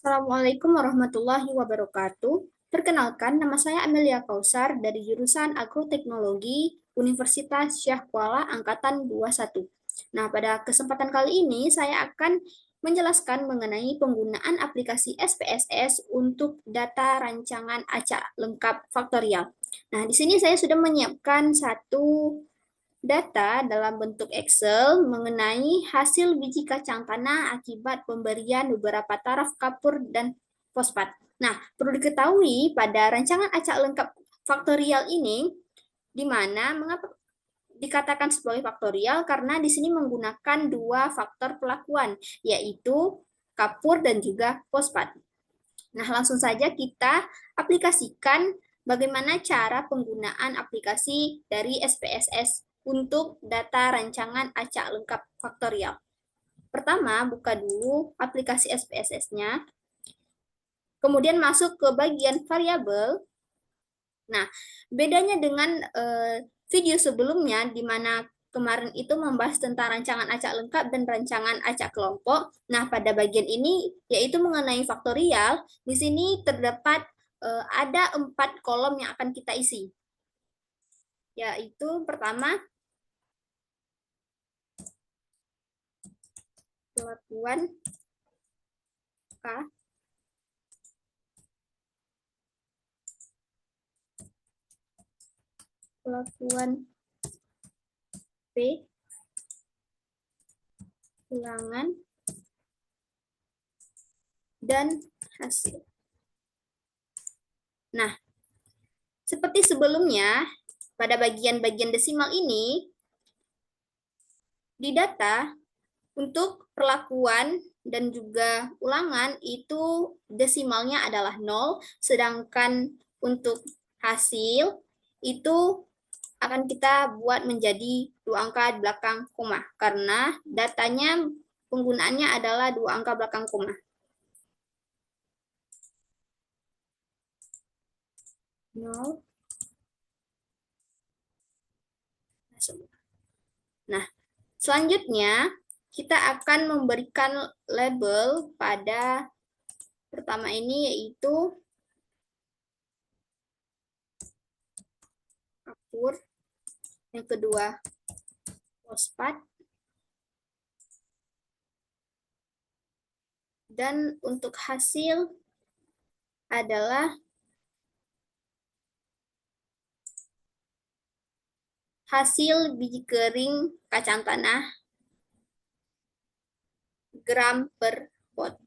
Assalamualaikum warahmatullahi wabarakatuh. Perkenalkan, nama saya Amelia Kausar dari jurusan Agroteknologi Universitas Syah Kuala Angkatan 21. Nah, pada kesempatan kali ini saya akan menjelaskan mengenai penggunaan aplikasi SPSS untuk data rancangan acak lengkap faktorial. Nah, di sini saya sudah menyiapkan satu data dalam bentuk Excel mengenai hasil biji kacang tanah akibat pemberian beberapa taraf kapur dan fosfat. Nah, perlu diketahui pada rancangan acak lengkap faktorial ini, di mana mengapa dikatakan sebagai faktorial karena di sini menggunakan dua faktor pelakuan, yaitu kapur dan juga fosfat. Nah, langsung saja kita aplikasikan bagaimana cara penggunaan aplikasi dari SPSS untuk data rancangan acak lengkap faktorial. Pertama, buka dulu aplikasi SPSS-nya, kemudian masuk ke bagian variabel. Nah, bedanya dengan video sebelumnya, di mana kemarin itu membahas tentang rancangan acak lengkap dan rancangan acak kelompok. Nah, pada bagian ini, yaitu mengenai faktorial, di sini terdapat ada 4 kolom yang akan kita isi. Yaitu pertama, kelakuan K, kelakuan P, ulangan, dan hasil. Nah, seperti sebelumnya, pada bagian-bagian desimal ini, di data untuk perlakuan dan juga ulangan itu desimalnya adalah 0, sedangkan untuk hasil itu akan kita buat menjadi dua angka di belakang koma karena datanya penggunaannya adalah dua angka belakang koma. 0. Nah, selanjutnya kita akan memberikan label pada pertama ini yaitu kapur, yang kedua fosfat, dan untuk hasil adalah hasil biji kering kacang tanah gram per pot.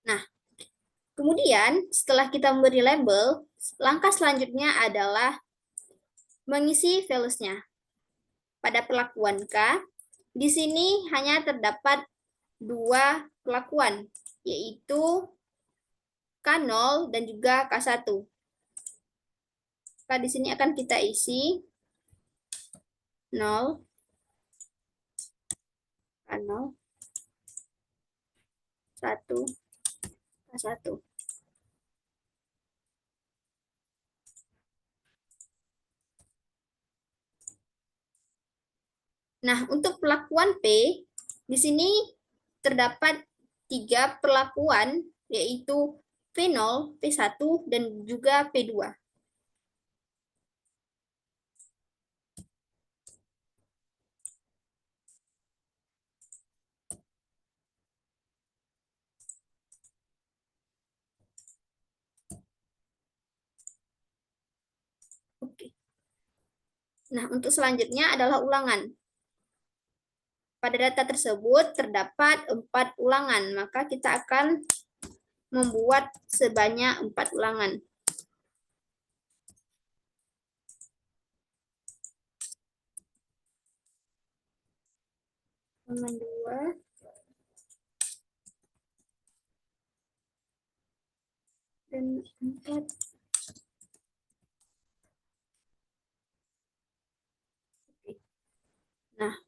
Nah, kemudian setelah kita memberi label, langkah selanjutnya adalah mengisi values-nya. Pada perlakuan K, di sini hanya terdapat dua perlakuan, yaitu K0 dan juga K1. Maka di sini akan kita isi 0, K0, 1, K1. Nah, untuk perlakuan P, di sini terdapat 3 perlakuan, yaitu P0, P1, dan juga P2. Oke. Nah, untuk selanjutnya adalah ulangan. Pada data tersebut terdapat 4 ulangan, maka kita akan membuat sebanyak 4 ulangan. Ulangan 2, dan 4. Nah,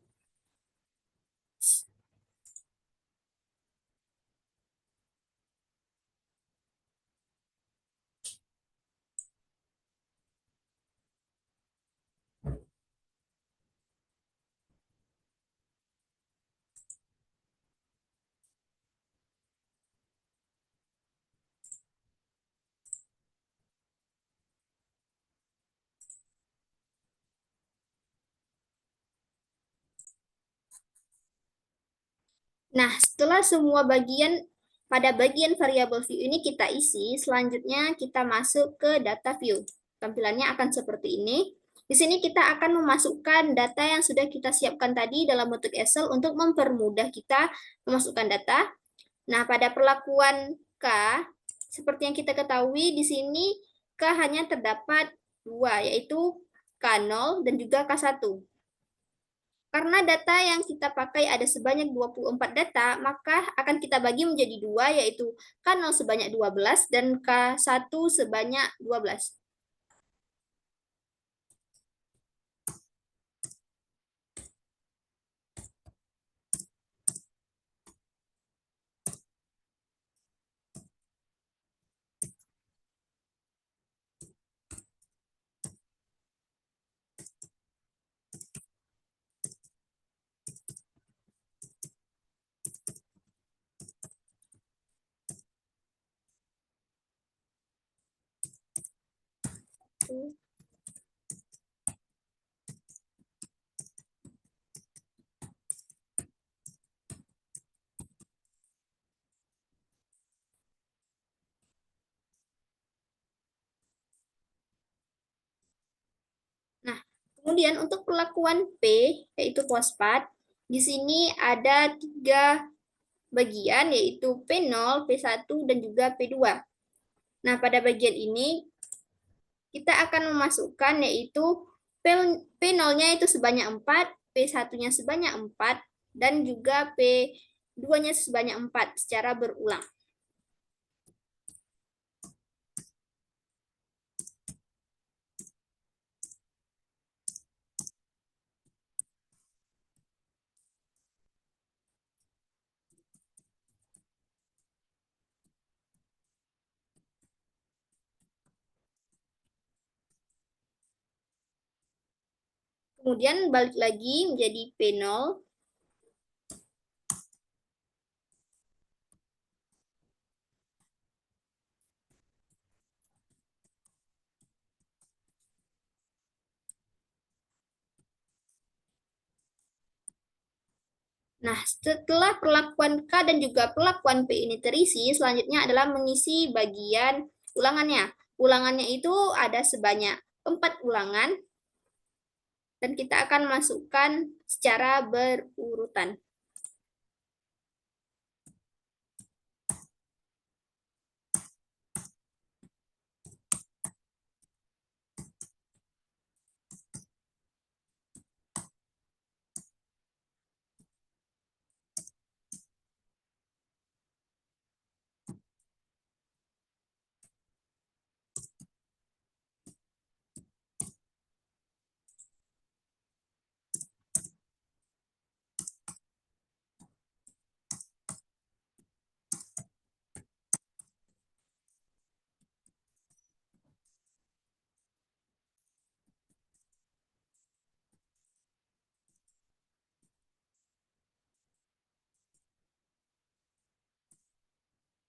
Nah, setelah semua pada bagian variable view ini kita isi, selanjutnya kita masuk ke data view. Tampilannya akan seperti ini. Di sini kita akan memasukkan data yang sudah kita siapkan tadi dalam bentuk Excel untuk mempermudah kita memasukkan data. Nah, pada perlakuan K, seperti yang kita ketahui di sini K hanya terdapat dua, yaitu K0 dan juga K1. Karena data yang kita pakai ada sebanyak 24 data, maka akan kita bagi menjadi dua, yaitu K0 sebanyak 12 dan K1 sebanyak 12. Nah, kemudian untuk perlakuan P, yaitu fosfat, di sini ada tiga bagian, yaitu P0, P1, dan juga P2. Nah, pada bagian ini kita akan memasukkan yaitu P0-nya itu sebanyak 4, P1-nya sebanyak 4, dan juga P2-nya sebanyak 4 secara berulang. Kemudian balik lagi menjadi P0. Nah, setelah perlakuan K dan juga perlakuan P ini terisi, selanjutnya adalah mengisi bagian ulangannya. Ulangannya itu ada sebanyak 4 ulangan, dan kita akan masukkan secara berurutan.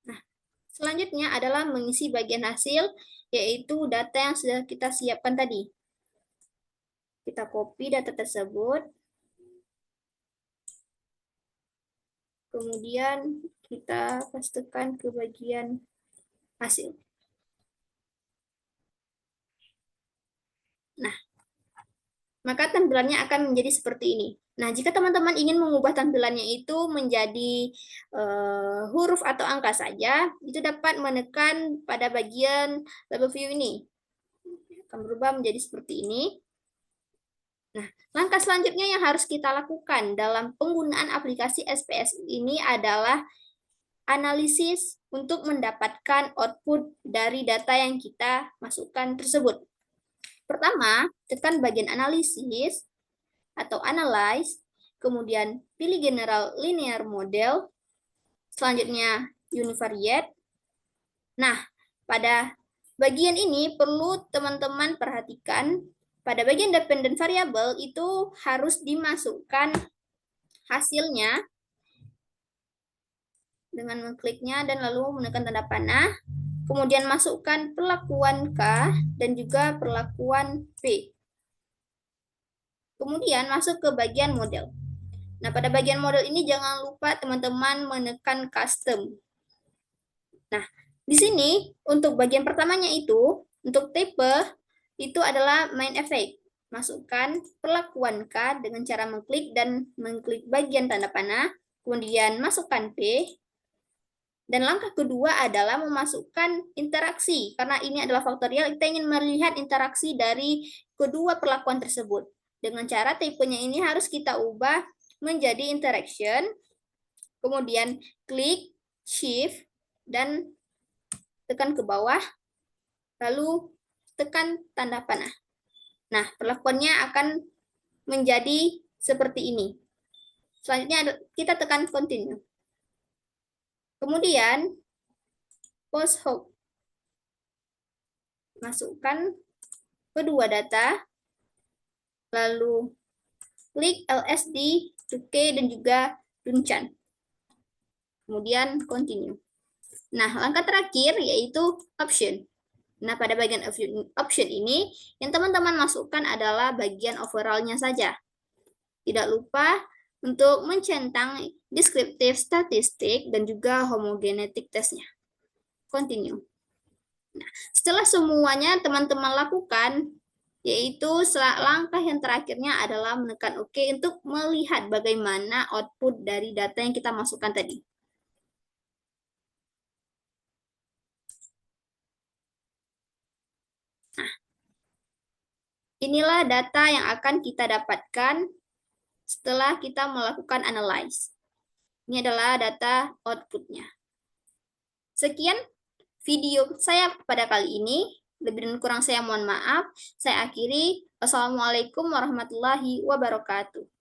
Nah, selanjutnya adalah mengisi bagian hasil, yaitu data yang sudah kita siapkan tadi. Kita copy data tersebut, kemudian kita pastekan ke bagian hasil. Nah, maka tampilannya akan menjadi seperti ini. Nah, jika teman-teman ingin mengubah tampilannya itu menjadi huruf atau angka saja, itu dapat menekan pada bagian level view ini. Akan berubah menjadi seperti ini. Nah, langkah selanjutnya yang harus kita lakukan dalam penggunaan aplikasi SPS ini adalah analisis untuk mendapatkan output dari data yang kita masukkan tersebut. Pertama, tekan bagian analisis atau analyze, kemudian pilih general linear model, selanjutnya univariate. Nah, pada bagian ini perlu teman-teman perhatikan, pada bagian dependent variable itu harus dimasukkan hasilnya dengan mengkliknya dan lalu menekan tanda panah, kemudian masukkan perlakuan K dan juga perlakuan P. Kemudian masuk ke bagian model. Nah, pada bagian model ini jangan lupa teman-teman menekan custom. Nah, di sini untuk bagian pertamanya itu, untuk tipe, itu adalah main effect. Masukkan perlakuan K dengan cara mengklik dan mengklik bagian tanda panah, kemudian masukkan P, dan langkah kedua adalah memasukkan interaksi. Karena ini adalah faktorial, kita ingin melihat interaksi dari kedua perlakuan tersebut. Dengan cara tipenya ini harus kita ubah menjadi interaction, kemudian klik, shift, dan tekan ke bawah, lalu tekan tanda panah. Nah, perlakuannya akan menjadi seperti ini. Selanjutnya kita tekan continue. Kemudian post hook. Masukkan kedua data, lalu klik LSD, Cukai, dan juga Duncan. Kemudian continue. Nah, langkah terakhir yaitu option. Nah, pada bagian option ini, yang teman-teman masukkan adalah bagian overall-nya saja. Tidak lupa untuk mencentang deskriptif statistik dan juga homogenetic testnya. Continue. Nah, setelah semuanya teman-teman lakukan, yaitu langkah yang terakhirnya adalah menekan OK untuk melihat bagaimana output dari data yang kita masukkan tadi. Nah, inilah data yang akan kita dapatkan setelah kita melakukan analyze. Ini adalah data outputnya. Sekian video saya pada kali ini. Lebih dan kurang saya mohon maaf. Saya akhiri. Wassalamualaikum warahmatullahi wabarakatuh.